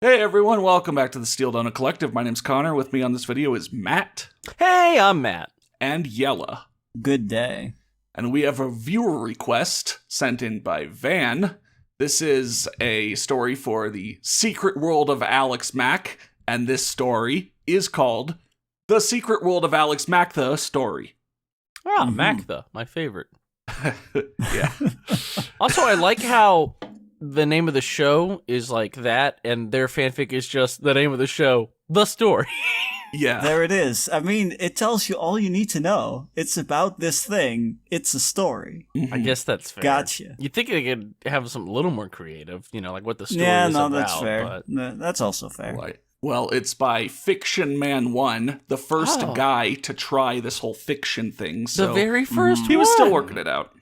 Hey everyone, welcome back to the Steel Donut Collective. My name's Connor. With me on this video is Matt. Hey, I'm Matt. And Yella. Good day. And we have a viewer request sent in by Van. This is a story for the Secret World of Alex Mack, and this story is called The Secret World of Alex MackThe Story. Ah, MackThe, my favorite. Yeah. Also, I like how the name of the show is like that, and their fanfic is just the name of the show, The Story. Yeah. There it is. I mean, it tells you all you need to know. It's about this thing. It's a story. Mhm. I guess that's fair. Gotcha. You'd think they could have something a little more creative, like what the story Yeah, is no, about. that's fair. But That's also fair. Right. Well, it's by Fiction Man 1, the first guy to try this whole fiction thing. So the very first he was one. still working it out.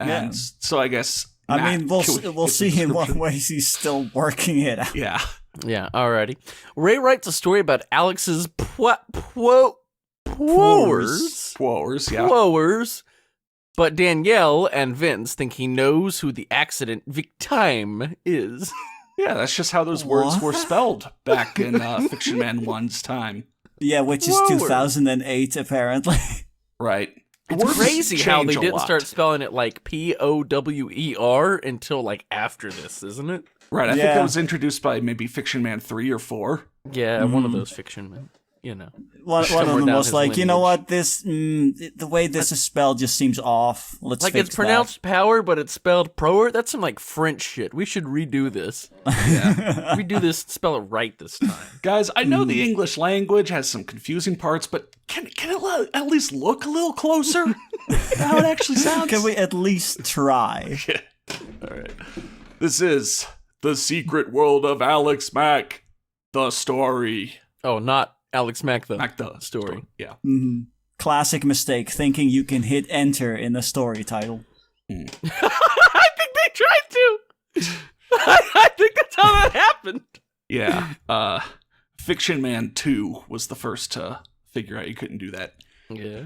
Yeah. And so I guess I Matt, mean, can we'll give see the in what description? ways he's still working it out. Yeah. Yeah, alrighty. Ray writes a story about Alex's powers. Powers, yeah. Powers. But Danielle and Vince think he knows who the accident victime is. Yeah, that's just how those words were What? spelled back in Fiction Man 1's time. Yeah, which is Whoa. 2008, apparently. Right. It's Words crazy how they change a didn't lot. start spelling it like Power until like after this, isn't it? Right, I think Yeah. that was introduced by maybe Fiction Man 3 or 4. Yeah, one of those fiction men, One of Somewhere them down was his like, you know lineage. what, the way this is spelled just seems off. Let's Like fix it's pronounced power, but it's spelled proer. That's some like French shit. We should redo this. Yeah. Redo this, spell it right this time. Guys, I know the English language has some confusing parts, but can it at least look a little closer to how it actually sounds? Can we at least try? Yeah. All right. This is The Secret World of Alex Mack, the story. Oh, not Alex Mack, the Mack the story. Yeah. Classic mistake, thinking you can hit enter in the story title. I think they tried to. I think that's how that happened. Yeah. Fiction Man 2 was the first to figure out you couldn't do that. Yeah.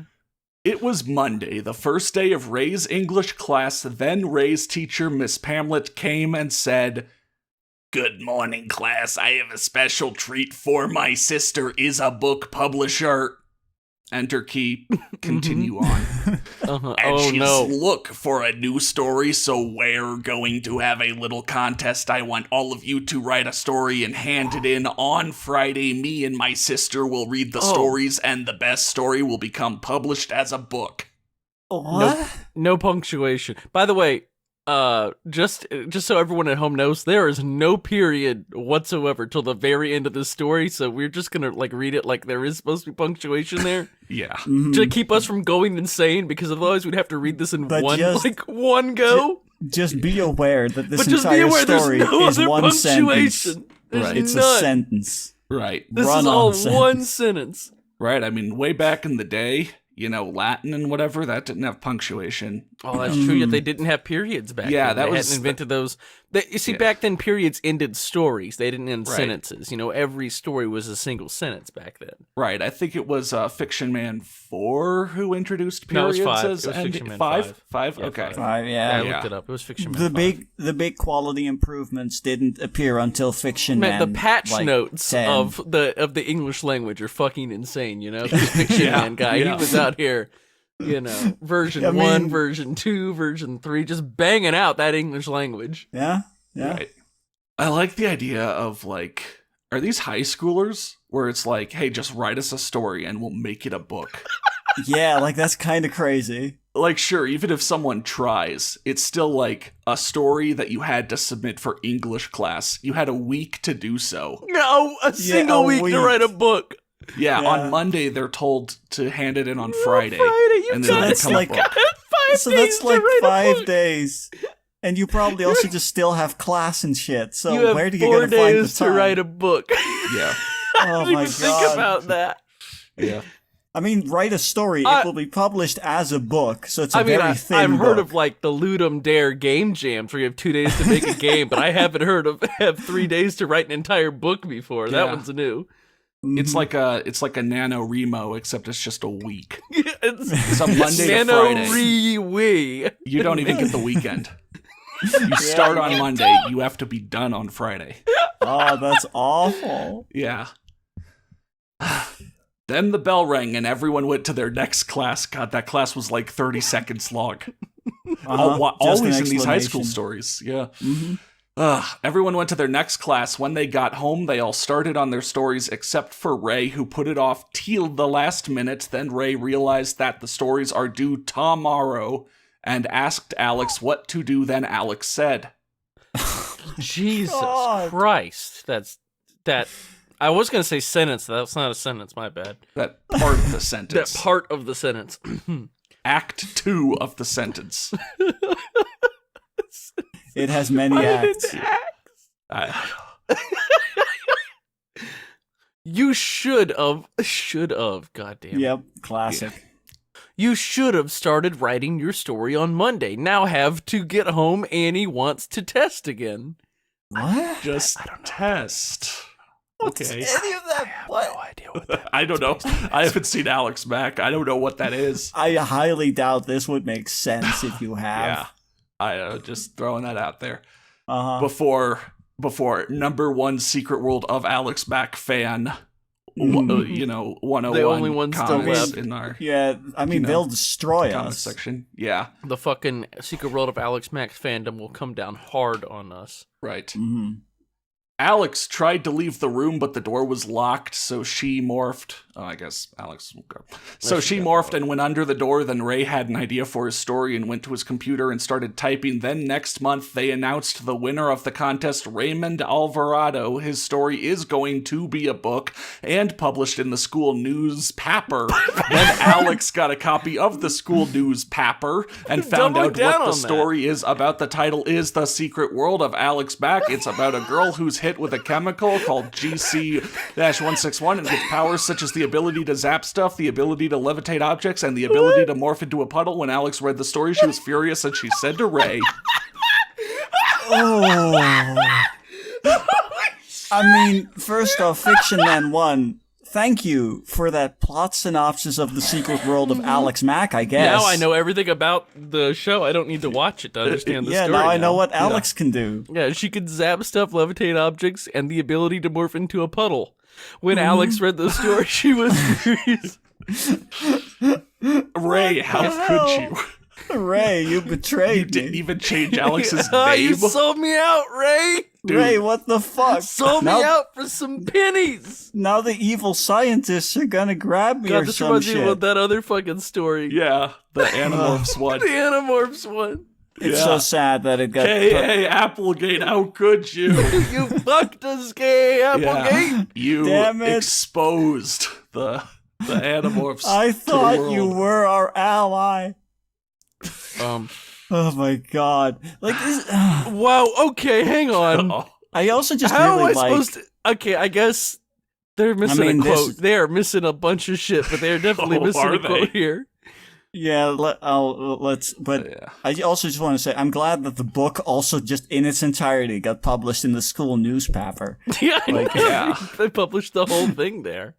It was Monday, the first day of Ray's English class. Then Ray's teacher, Miss Pamlet, came and said, "Good morning, class. I have a special treat for my sister is a book publisher." Enter key. Continue on. Uh-huh. And Oh she's no. look for a new story, so we're going to have a little contest. I want all of you to write a story and hand it in on Friday. Me and my sister will read the stories, and the best story will become published as a book. What? No punctuation. By the way, just so everyone at home knows, there is no period whatsoever till the very end of this story. So we're just gonna like read it like there is supposed to be punctuation there Yeah. to keep us from going insane. Because otherwise we'd have to read this in But one go. Just be aware that this But just be entire aware story there's no is other one sentence. punctuation. There's Right. It's none. a sentence. Right. This Run is on all sentence. one sentence. Right. I mean, way back in the day, Latin and whatever, that didn't have punctuation. Oh, that's true. Yet they didn't have periods back Yeah, then. that They was hadn't invented those. You see, Yeah. back then, periods ended stories. They didn't end Right. sentences. Every story was a single sentence back then. Right. I think it was Fiction Man 4 who introduced No, it was periods 5. as It was ending. Fiction Man 5? 5. Yeah, Okay. 5. I Yeah. Yeah. looked it up. It was Fiction Man The 5. big quality improvements didn't appear until Fiction Man, Man. the patch like, notes 10. of the English language are fucking insane. This Fiction Yeah, Man guy, yeah. he was out here, version I 1, mean- version 2, version 3, just banging out that English language. Yeah. Right. I like the idea of are these high schoolers where it's like, hey, just write us a story and we'll make it a book? Yeah, like that's kind of crazy. Sure, even if someone tries, it's still like a story that you had to submit for English class. You had a week to do so. No, a single week to write a book. Yeah, Yeah. on Monday they're told to hand it in on Friday. You and got then that's become like- a book. 5 So days that's to like write a 5 book. days. And you probably also just still have class and shit. So You have where do you 4 gonna find the days time? to write a book. Yeah. Oh I didn't my even think God. about that. Yeah. I mean, write a story. I- It will be published as a book, so it's a I mean, very thin I've heard book. of like the Ludum Dare game jams where you have 2 days to make a game, but I haven't heard of have 3 days to write an entire book before. That Yeah. one's new. It's like a NaNoWriMo, except it's just a week. It's It's a Monday to Friday. Nano-Wee. You don't even get the weekend. You start on Monday, you have to be done on Friday. Oh, that's awful. Yeah. Then the bell rang and everyone went to their next class. God, that class was like 30 seconds long. Just Always an in these high school explanation. stories. Yeah. Mm-hmm. Everyone went to their next class. When they got home, they all started on their stories except for Ray, who put it off till the last minute. Then Ray realized that the stories are due tomorrow and asked Alex what to do. Then Alex said, Jesus God. Christ. That. I was going to say sentence. That's not a sentence. My bad. that part of the That sentence. part of the sentence. Act 2 of the sentence. It has many acts. You should have. God damn it. Yep, classic. You should have started writing your story on Monday. Now have to get home. Annie wants to test again. What? Just test. Okay. Any of that? What? No idea what that I don't know. I haven't seen Alex Mack. I don't know what that is. I highly doubt this would make sense if you have. Yeah. I just throwing that out there. Uh-huh. Before number one Secret World of Alex Mack fan, 101 The only one still comics left. in our Yeah, I mean, they'll destroy comic us. section. Yeah, The fucking Secret World of Alex Mack fandom will come down hard on us. right. Mm-hmm. Alex tried to leave the room, but the door was locked, so she morphed. Oh, I guess Alex will go. So she morphed and went under the door. Then Ray had an idea for his story and went to his computer and started typing. Then next month, they announced the winner of the contest, Raymond Alvarado. His story is going to be a book and published in the school newspaper. Then Alex got a copy of the school newspaper and found Doubling out down what the on that. story is about. The title is The Secret World of Alex Mack. It's about a girl who's hit with a chemical called GC-161 and gets powers such as the ability to zap stuff, the ability to levitate objects, and the ability to morph into a puddle. When Alex read the story, she was furious and she said to Ray, Oh. I mean, first off, Fiction Man 1, thank you for that plot synopsis of the Secret World of Alex Mack, I guess. Now I know everything about the show. I don't need to watch it to understand the Yeah, story. now I know what Alex can do. Yeah, she could zap stuff, levitate objects, and the ability to morph into a puddle. When Alex read the story, she was furious. Ray, how could you? Ray, you betrayed You didn't me. even change Alex's Oh, name. you sold me out, Ray! Dude. Ray, what the fuck? Sold me out for some pennies! Now the evil scientists are gonna grab me or God, this some reminds me shit. of that other fucking story. Yeah, the Animorphs one. The Animorphs one. It's Yeah. so sad that it got K.A. Applegate, how could you? You fucked us, gay Applegate! You Damn it. exposed the Animorphs. I to the thought you world. were our ally. Oh my god. Like this Wow, okay, hang on. Oh, I also just How really am I like supposed to... Okay, I guess they're missing mean, a quote. this- They are missing a bunch of shit, but they're definitely Oh, missing are a quote they? here. yeah, let's but yeah. I also just want to say I'm glad that the book also just in its entirety got published in the school newspaper. Yeah, I Like, know. yeah. They published the whole thing there.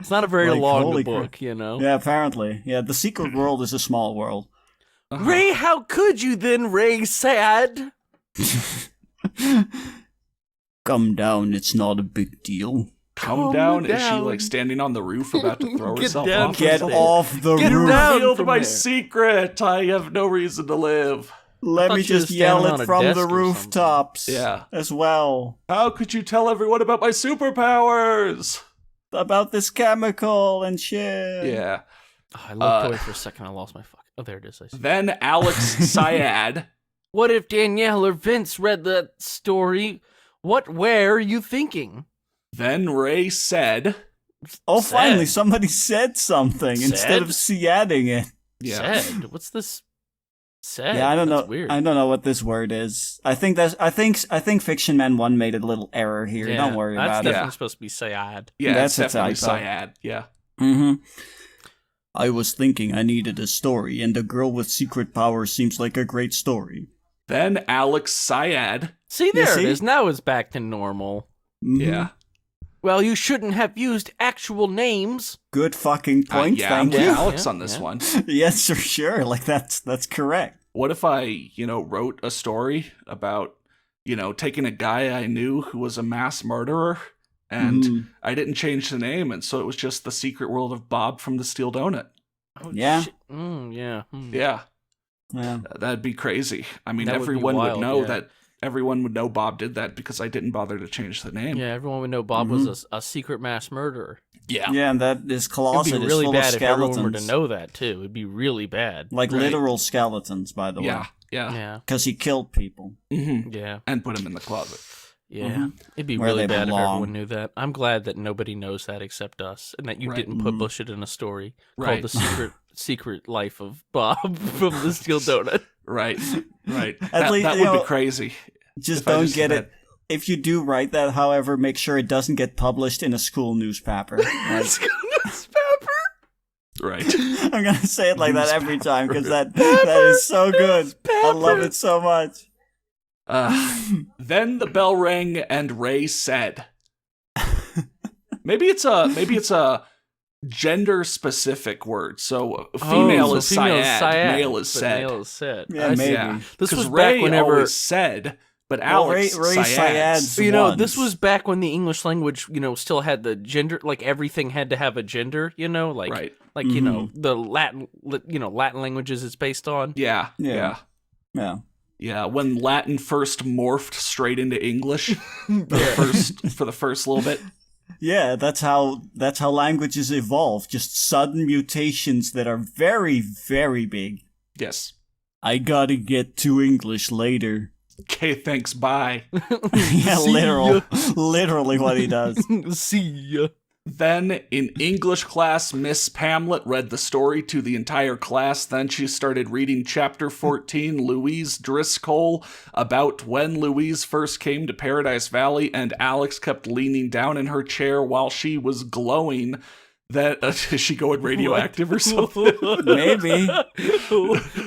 It's not a very Like, long holy book, crap. you know? Yeah, apparently. Yeah, the secret world is a small world. Ray, how could you then, Ray? Sad. Come down, it's not a big deal. Come down. Is she down. like standing on the roof about to throw Get herself down. off? Get there. off the Get roof. down. Revealed from my there. secret. I have no reason to live. Let thought me you were just yell standing on it a from desk the or something. rooftops. Yeah. As well. How could you tell everyone about my superpowers? About this chemical and shit. Yeah. Oh, I looked away for a second. I lost my fuck. Oh, there it is. I see. Then Alex Syad. What if Danielle or Vince read that story? What were you thinking? Then Ray said, Oh, Said. finally, somebody said something instead of adding it. "Yeah, Said. What's this? Said. Yeah, I don't That's know. Weird. I don't know what this word is. I think Fiction Man 1 made a little error here. Yeah, Don't worry that's about definitely Yeah. supposed to be Sayad. yeah, That's it's a definitely typo. Syad." Yeah. it. Mm-hmm. I was thinking I needed a story, and a girl with secret powers seems like a great story. Then Alex Syad. See, there see? it is. Now it's back to normal. Mhm. Yeah. Well, you shouldn't have used actual names. Good fucking point. Yeah, I'm Thank with you. Alex Yeah, on this yeah. one. Yes, for sure. Like that's correct. What if I, wrote a story about, taking a guy I knew who was a mass murderer, and I didn't change the name, and so it was just The Secret World of Bob from the Steel Donut. Oh, Yeah. shit. Yeah. Yeah. Yeah. That'd be crazy. I mean, That would be everyone would wild, know yeah. that. Everyone would know Bob did that because I didn't bother to change the name. Yeah, everyone would know Bob was a secret mass murderer. Yeah. Yeah, and that this closet It'd be is really full bad of if everyone skeletons. were to know that, too. It'd be really bad. Like Right. literal skeletons, by the way. Yeah. Yeah. Because he killed people. Mm-hmm. Yeah. And put him in the closet. Yeah. It'd be Where really they bad if belong. everyone knew that. I'm glad that nobody knows that except us, and that you Right. didn't publish it in a story Right. called The Secret Life of Bob from the Steel Donut. Right. Right. At least, that you would be know, crazy. Just If I don't just get said it. If you do write that, however, make sure it doesn't get published in a school newspaper. Like, Right. I'm gonna say it like that every time because that is so good. I love it so much. Then the bell rang and Ray said, maybe it's a gender specific word. So female is syad, male is but said. Male is said. Yeah, I see. maybe. Yeah. This 'Cause was Ray back whenever always said, but Well, Alex Ray Syad's. Syad's this once. was back when the English language, still had the gender, like everything had to have a gender, like Right. like the Latin languages it's based on. Yeah. Yeah. Yeah. Yeah, when Latin first morphed straight into English for the first little bit. Yeah, that's how languages evolve. Just sudden mutations that are very, very big. Yes. I gotta get to English later. Okay, thanks, bye. Yeah, See ya. literally what he does. See ya. Then, in English class, Miss Pamlet read the story to the entire class. Then she started reading chapter 14, Louise Driscoll, about when Louise first came to Paradise Valley, and Alex kept leaning down in her chair while she was glowing. That is she going radioactive or something? Maybe.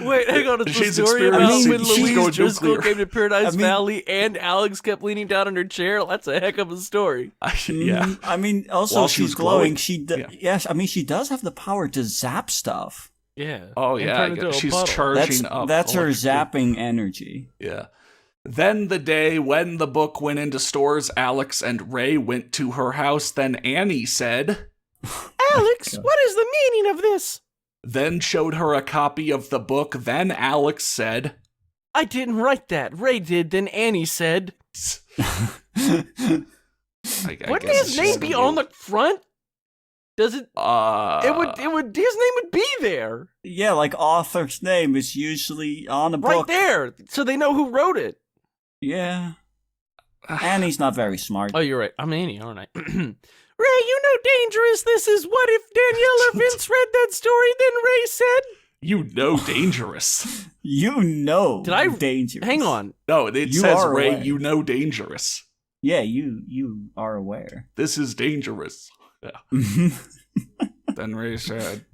Wait, hang on. It's She's the story about experiencing- when she's Louise going Driscoll nuclear. came to Paradise I mean- Valley and Alex kept leaning down in her chair. That's a heck of a story. Yeah. I mean, also While she she's was glowing. glowing. Yeah. Yes, I mean, she does have the power to zap stuff. Yeah. Oh, And yeah. turn into a She's puddle. charging up. That's her electrically. zapping energy. Yeah. Then the day when the book went into stores, Alex and Ray went to her house. Then Annie said, Alex, what is the meaning of this? then showed her a copy of the book. Then Alex said, I didn't write that. Ray did. Then Annie said, I wouldn't guess his it's name just be gonna on the front? Does it? It would. His name would be there, Yeah, like author's name is usually on a right book. there, so they know who wrote it. Yeah. Annie's not very smart. Oh, you're right. I'm Annie, aren't I? Ray, you know dangerous. This is what if Danielle or Vince read that story, then Ray said. You know dangerous. You know Did I- dangerous. Hang on. No, it You says, are Ray, aware. you know dangerous. Yeah, you are aware. This is dangerous. Yeah. Then Ray said,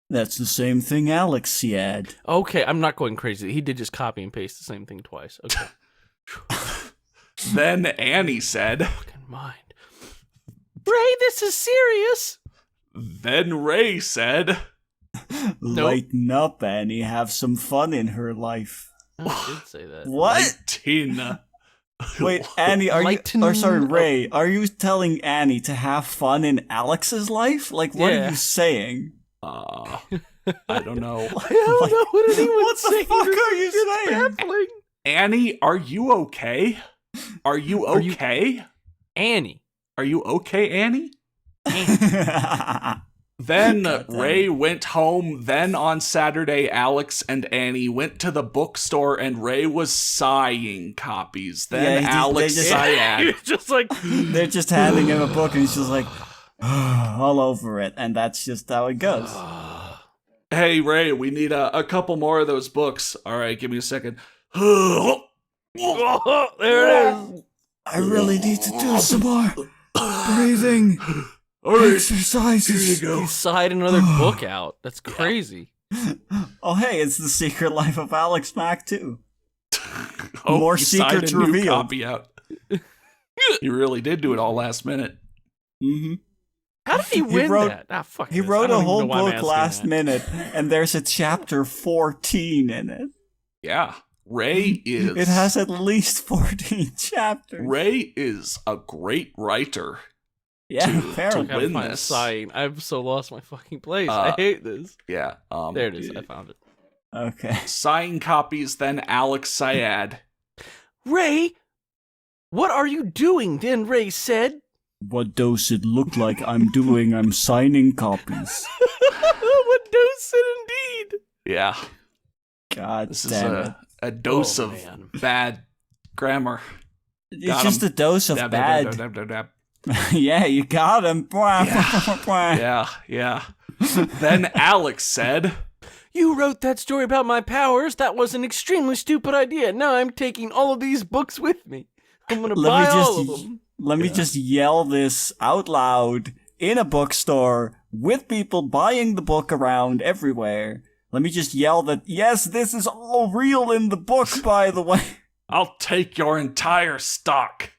That's the same thing Alex said. Okay, I'm not going crazy. He did just copy and paste the same thing twice. Okay. then Annie said, Fucking mind. Ray, this is serious. then Ray said, Lighten up, Annie. Have some fun in her life. Oh, I did say that. What? Tina. Wait, Annie, Lighten Ray, are you telling Annie to have fun in Alex's life? Like, what Yeah. are you saying? I don't know. I don't know what anyone's What the saying. fuck are you It's saying? baffling. Annie, are you okay? Are you Are you- okay? Annie. Are you okay, Annie? Then God damn Ray it. went home. Then on Saturday, Alex and Annie went to the bookstore and Ray was sighing copies. Then Yeah, Alex they just- Syad. Just like They're just handing him a book and he's just like, all over it. And that's just how it goes. Hey, Ray, we need a couple more of those books. All right, give me a second. All oh, there it is. I really need to do some more breathing right, exercises. here you He go. sighed another book out. That's crazy. Oh, hey, it's The Secret Life of Alex Mack, too. Oh, More he signed secrets a new revealed. Copy out. You really did do it all last minute. Mm-hmm. How did he win wrote- that? Ah, fuck He this. I wrote don't a even whole know why I'm book asking last that. minute, and there's a chapter 14 in it. Yeah. Ray is... It has at least 14 chapters. Ray is a great writer. Yeah, to apparently. win I find this. sighing. I've so lost my fucking place. I hate this. Yeah. There it is. I found it. Okay. Signing copies, then Alex Syed. Ray, what are you doing? Then Ray said. What does it look like I'm doing? I'm signing copies. What dose it indeed? Yeah. God This is damn it. a dose Oh, of man. bad grammar. It's got just him. a dose of Dab, bad. dab, dab, dab, dab, Yeah, you got him. dab. Yeah. Then Alex said, You wrote that story about my powers. That was an extremely stupid idea. Now I'm taking all of these books with me. I'm gonna buy all of them. Let me just yell this out loud in a bookstore with people buying the book around everywhere. Let me just yell that, yes, this is all real in the book, by the way. I'll take your entire stock.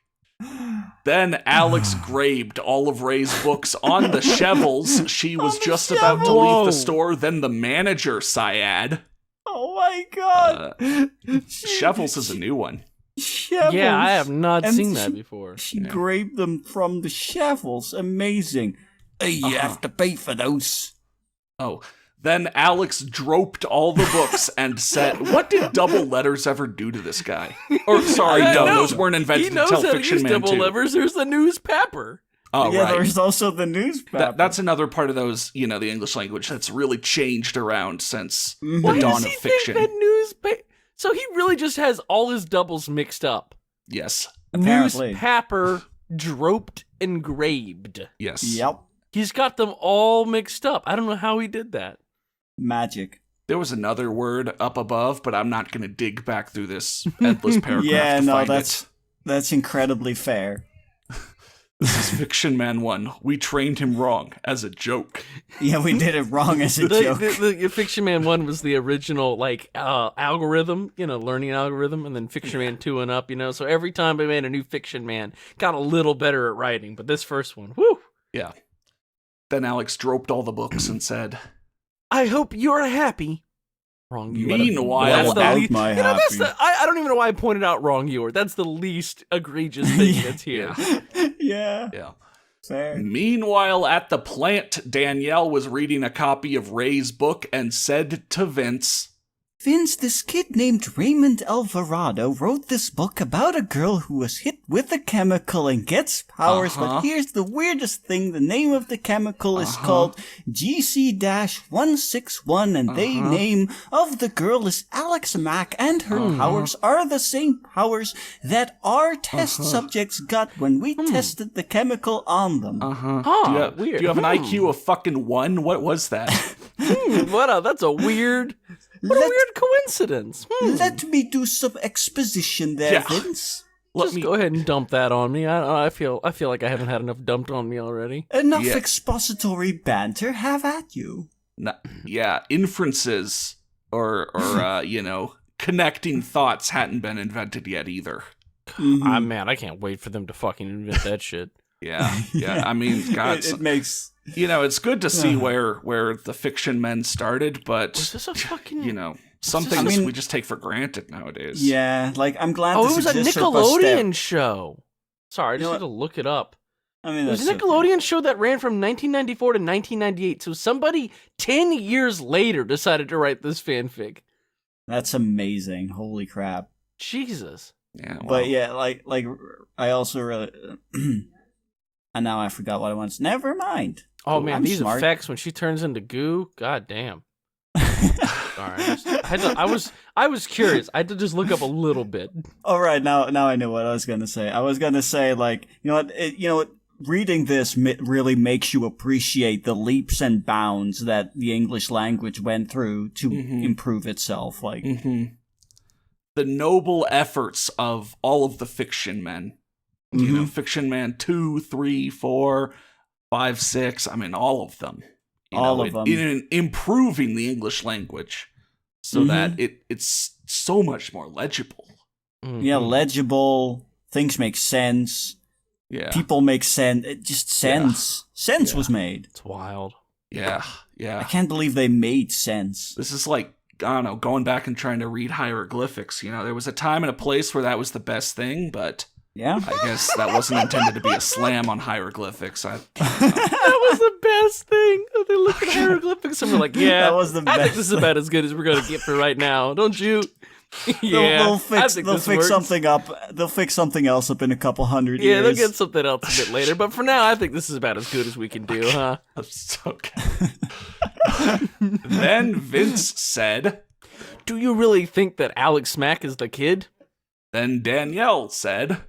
Then Alex grabbed all of Ray's books on the shelves. She was just about to leave the store. Then the manager, Syed. Oh my god. Shovels is a new one. Shovels. Yeah, I have not And seen that before. She grabbed them from the shovels. Amazing. Hey, you have to pay for those. Oh. Then Alex dropped all the books and said, what did double letters ever do to this guy? Or, sorry, I no, know. those weren't He invented knows until how to Fiction use Man double 2. levers. There's the newspaper. Oh, Yeah, right. there's also the newspaper. That's another part of those, the English language that's really changed around since the Why dawn does of he fiction. think that newspaper? So he really just has all his doubles mixed up. Yes. Apparently. Newspaper, droped, engraved. Yes. Yep. He's got them all mixed up. I don't know how he did that. Magic. There was another word up above, but I'm not going to dig back through this endless paragraph Yeah, to no, find that's incredibly fair. This is Fiction Man 1. We trained him wrong as a joke. Yeah, we did it wrong as a joke. The Fiction Man 1 was the original, algorithm, learning algorithm, and then Fiction Man 2 and up, So every time they made a new Fiction Man, got a little better at writing. But this first one, whoo! Yeah. Then Alex dropped all the books and said, I hope you're happy. Wrong you. Meanwhile, That's the at least, my that's happy. I don't even know why I pointed out wrong you. That's the least egregious thing that's here. Yeah. yeah. Fair. Meanwhile, at the plant, Danielle was reading a copy of Ray's book and said to Vince, Vince, this kid named Raymond Alvarado wrote this book about a girl who was hit with a chemical and gets powers, but here's the weirdest thing. The name of the chemical is called GC-161, and the name of the girl is Alex Mack, and her powers are the same powers that our test subjects got when we tested the chemical on them. Weird. Do you have an IQ of fucking 1? What was that? That's a weird... What a weird coincidence. Let me do some exposition there, Yeah. Vince. Just go ahead and dump that on me. I feel like I haven't had enough dumped on me already. Enough Yeah. expository banter, have at you. Inferences or connecting thoughts hadn't been invented yet either. Man, I can't wait for them to fucking invent that shit. Yeah. I mean, God, It makes... it's good to see where the Fiction Men started, but Was this a fucking... some this- things I mean- we just take for granted nowadays. Yeah, I'm glad Oh, this it was a exists step by Nickelodeon step. show. Sorry, I just know had to look it up. I mean, It was that's a Nickelodeon show that ran from 1994 to 1998. So somebody 10 years later decided to write this fanfic. That's amazing. Holy crap. Jesus. Yeah. Well, But yeah, I also really... and now I forgot what I wanted. Never mind. Oh man, I'm these smart. effects when she turns into goo. God damn. Sorry, I was curious. I had to just look up a little bit. All right, now I know what I was gonna say. I was gonna say, what? Reading this really makes you appreciate the leaps and bounds that the English language went through to improve itself. the noble efforts of all of the Fiction Men. Fiction Man 2, 3, 4, 5, 6. I mean, all of them. All of them. In improving the English language so that it's so much more legible. Yeah, legible. Things make sense. Yeah. People make sense. It just sense. Sense was made. It's wild. Yeah. I can't believe they made sense. This is like I don't know, going back and trying to read hieroglyphics. You know, there was a time and a place where that was the best thing, but Yeah. I guess that wasn't intended to be a slam on hieroglyphics. That was the best thing. They look at hieroglyphics and we're like, yeah, That was the I think best. this is about as good as we're going to get for right now. Don't you? They'll I fix think this works. something up. They'll fix something else up in a couple hundred Yeah, years. they'll get something else a bit later. But for now, I think this is about as good as we can do, huh? Okay. Then Vince said. Do you really think that Alex Mack is the kid? Then Danielle said.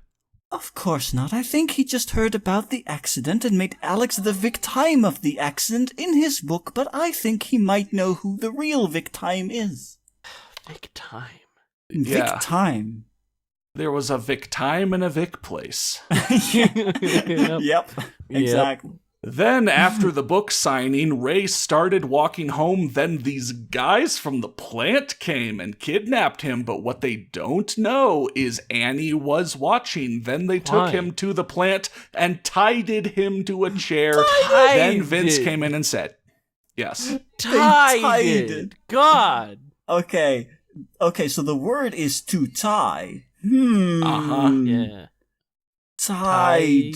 Of course not. I think he just heard about the accident and made Alex the victime of the accident in his book, but I think he might know who the real victime is. Victime. Yeah. Victime. There was a Vic time and a Vic place. Yep. Exactly. Then, after the book signing, Ray started walking home. Then these guys from the plant came and kidnapped him. But what they don't know is Annie was watching. Then they took him to the plant and tied him to a chair. Then Vince came in and said, yes. Tied. God. Okay, so the word is to tie. Yeah. Tied.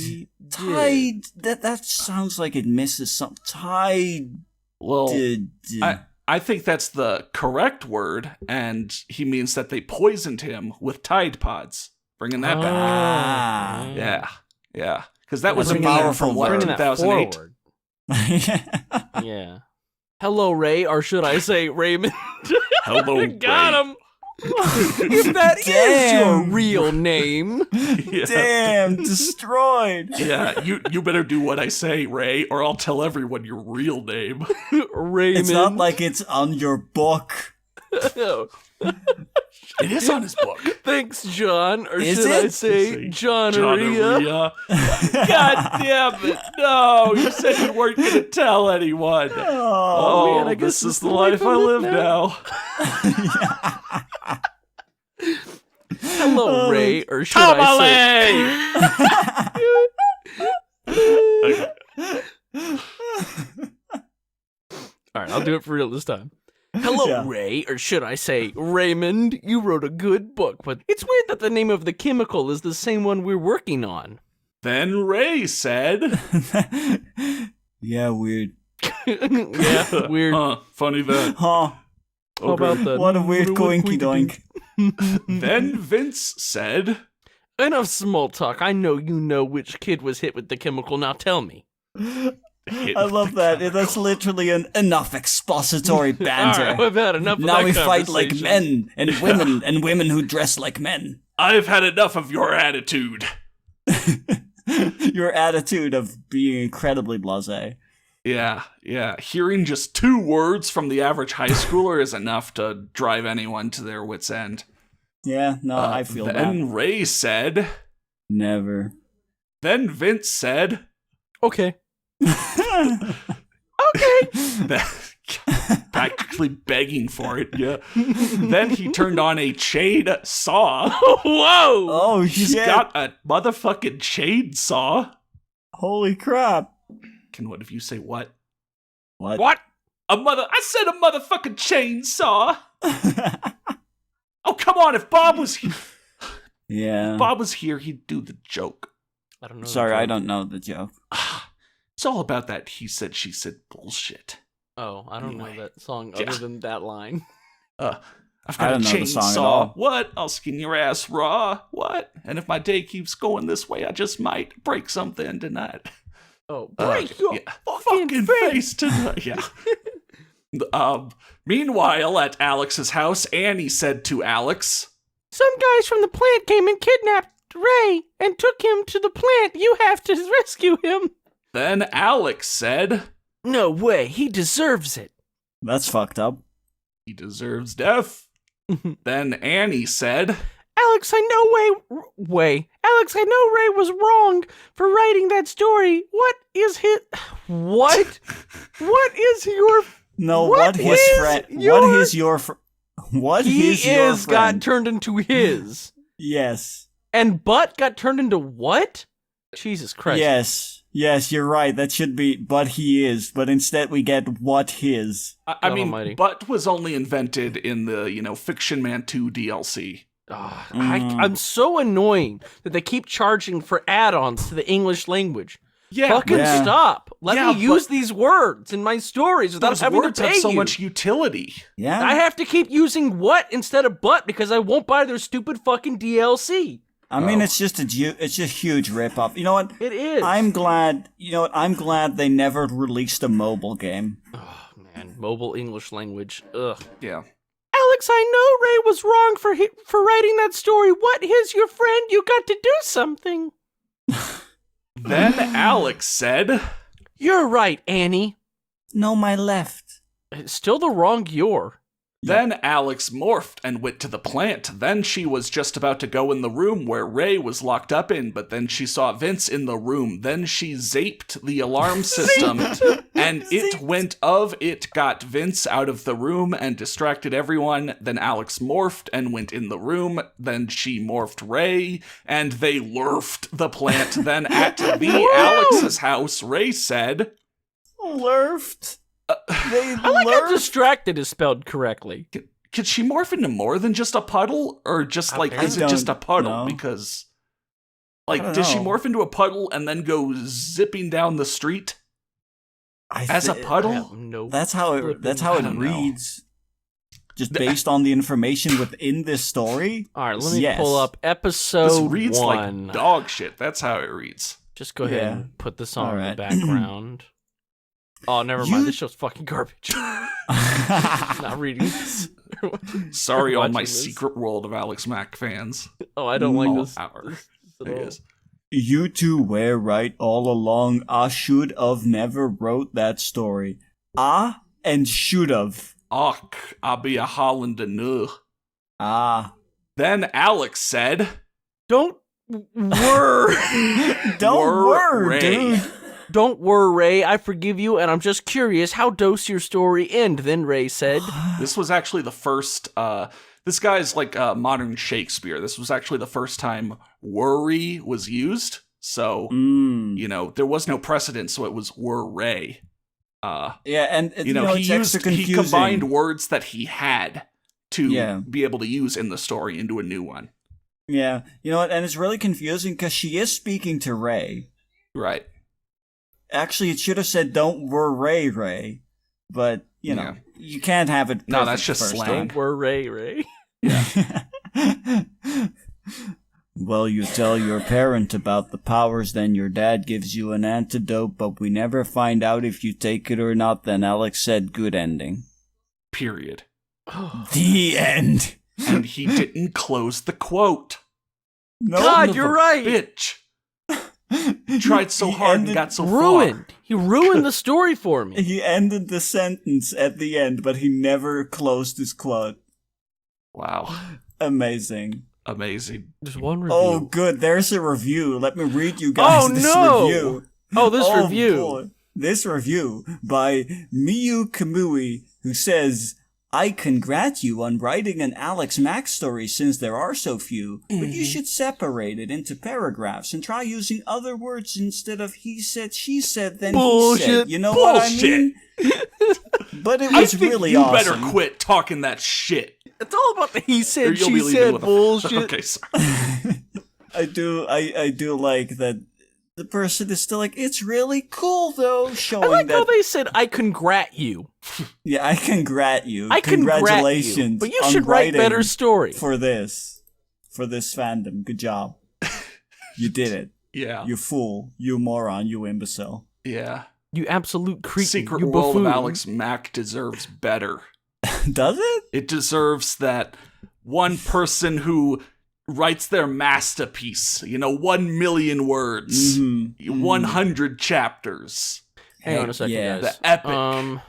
That sounds like it misses something. Tied. Well, I think that's the correct word, and he means that they poisoned him with Tide Pods. Bringing that back. Yeah. Because that was a That's a meme powerful from, what, word. 2008? Yeah. Hello, Ray, or should I say Raymond? Hello, Got Ray. him. If that is your real name. Yeah. Damn, destroyed. Yeah, you better do what I say, Ray, or I'll tell everyone your real name. Raymond. It's not like it's on your book. It is on his book. Thanks, John. Or Is should it? I say John Gonorrhea. God damn it. No, you said you weren't going to tell anyone. Oh, man, I guess this is the life I live now. Hello, Ray, or should I say... All right, I'll do it for real this time. Hello, Yeah. Ray, or should I say Raymond, you wrote a good book, but it's weird that the name of the chemical is the same one we're working on. Then Ray said, Yeah, weird. Yeah, weird. funny that. Huh. How about that? What a weird coinky doink. Then Vince said, Enough small talk. I know you know which kid was hit with the chemical. Now tell me. I love that. That's literally enough expository banter. All right, we've had enough of Now that we fight like conversation. men and women who dress like men. I've had enough of your attitude. Your attitude of being incredibly blasé. Yeah. Hearing just 2 words from the average high schooler is enough to drive anyone to their wit's end. Yeah, no, I feel Then that. Ray said, Never. then Vince said, Okay. practically begging for it, yeah. Then he turned on a chainsaw. Whoa! Oh, He's shit. got a motherfucking chainsaw. Holy crap. Can one of you say what? What? I said a motherfucking chainsaw. Oh, come on, if Bob was here, Yeah. he'd do the joke. I don't know. Sorry, I don't know the joke. It's all about that he said, she said bullshit. Oh, I don't Anyway. know that song Yeah. other than that line. I've I got a don't know the song at chainsaw. all. What? I'll skin your ass raw. What? And if my day keeps going this way, I just might break something tonight. Oh, break your Yeah. fucking face. tonight. Yeah. Meanwhile, at Alex's house, Annie said to Alex, Some guys from the plant came and kidnapped Ray and took him to the plant. You have to rescue him. then Alex said, No way. He deserves it. That's fucked up. he deserves death. Then Annie said, Alex, I know Alex, I know Ray was wrong for writing that story. What is his... What? What is your... No, What what his is friend? your- What is your What He is your is got friend? turned into his. Yes. And Butt got turned into what? Jesus Christ. Yes. Yes, you're right. That should be but he is, but instead we get what his. I mean, almighty. but was only invented in the, Fiction Man 2 DLC. I'm so annoying that they keep charging for add-ons to the English language. Yeah, Fucking Yeah. stop. Let Yeah, me use these words in my stories without those having words to pay have so you. much utility. Yeah. I have to keep using what instead of but because I won't buy their stupid fucking DLC. I mean, Oh. it's just a huge rip-off. You know what? It is. I'm glad they never released a mobile game. Oh, man, mobile English language. Ugh. Yeah. Alex, I know Ray was wrong for writing that story. What is your friend? You got to do something. Then Alex said, You're right, Annie. No, my left. It's still the wrong you're. Then Alex morphed and went to the plant. Then she was just about to go in the room where Ray was locked up in, but then she saw Vince in the room. Then she zaped the alarm system, and it got Vince out of the room and distracted everyone. Then Alex morphed and went in the room. Then she morphed Ray, and they lurfed the plant. Then at the Alex's house, Ray said, Lurfed. They I like how lurfed. distracted is spelled correctly. could she morph into more than just a puddle? Or just like, is it just a puddle? know. Because, I like, don't did she know. morph into a puddle and then go zipping down the street as a I puddle? have no That's how it I don't know. reads. Just based on the information within this story. All right, let me Yes. pull up episode This reads 1. like dog shit. That's how it reads. Just go ahead Yeah. and put this on All in the right. background. Oh, never You- mind. This show's fucking garbage. Not reading this. Sorry, all my Watching this. secret World of Alex Mack fans. Oh, I don't like All this. hour. this at It all. is. You two were right all along. I should have never wrote that story. Ah and should have. Och, I'll be a Hollander nu. Ah. Then Alex said, Don't worry. Don't worry, Ray. dude. Don't worry, Ray. I forgive you, and I'm just curious. How does your story end? Then Ray said, this was actually the first, this guy's like modern Shakespeare. This was actually the first time worry was used. So, there was no precedent, so it was worry. Yeah, and He it's extra confusing. combined words that he had to Yeah. be able to use in the story into a new one. Yeah, you know what? And it's really confusing because she is speaking to Ray. Right. Actually, it should have said "Don't worry, Ray," but Yeah. you can't have it. No, that's perfect just first slang. "Don't worry, Ray." time. Well, you tell your parent about the powers, then your dad gives you an antidote, but we never find out if you take it or not. Then Alex said, "Good ending." Period. The end. And he didn't close the quote. No, God, Son of you're a right. Bitch. Tried so He hard and ended- got so Ruined. He ruined the story for me. He ended the sentence at the end, but he never closed his quote. far. Wow. Amazing. Amazing. There's one review. Oh, good. There's a review. Let me read you guys Oh, this no. review. Oh, this review. boy. This review by Miyu Kamui, who says, I congrat you on writing an Alex Mack story since there are so few, but you should separate it into paragraphs and try using other words instead of he said, she said, then he Bullshit. said. You know what I Bullshit. mean? But it I was think really you awesome. better quit talking that shit. It's all about the he Or said, you'll she be leaving said with a- bullshit. Okay, sorry. I do like that the person is still like, it's really cool though, I showing like that how they said, I congrat you. yeah, I congrat you. I congrat Congratulations. you. But you on should write writing better story. for this fandom. Good job. You did it. Yeah. You fool. You moron. You imbecile. Yeah. You absolute cretin. Secret You World buffoon. of Alex Mack deserves better. Does it? It deserves that one person who writes their masterpiece, 1 million words, Mm-hmm. 100 chapters, Hang on a second, yeah. guys. the epic.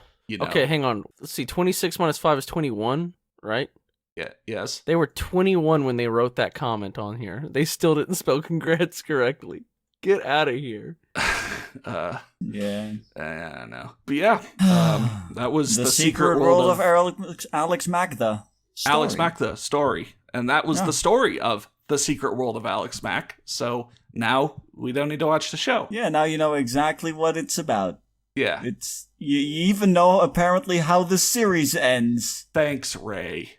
Okay, hang on. Let's see. 26 minus 5 is 21, right? Yeah, yes. They were 21 when they wrote that comment on here. They still didn't spell congrats correctly. Get out of here. Yeah. I don't know. But yeah, that was The the secret world of Alex MackThe. Alex Mack, the story. And that was the story of The Secret World of Alex Mack. So Now we don't need to watch the show. Yeah, now you know exactly what it's about. Yeah. It's you even know apparently how the series ends. Thanks, Ray.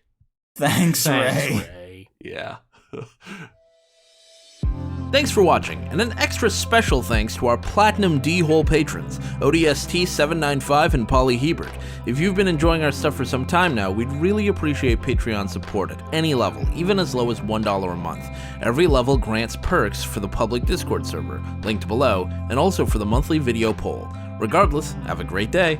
Thanks, Ray. Ray. Yeah. Thanks for watching, and an extra special thanks to our Platinum D-Hole patrons, ODST795 and Polly Hebert. If you've been enjoying our stuff for some time now, we'd really appreciate Patreon support at any level, even as low as $1 a month. Every level grants perks for the public Discord server, linked below, and also for the monthly video poll. Regardless, have a great day.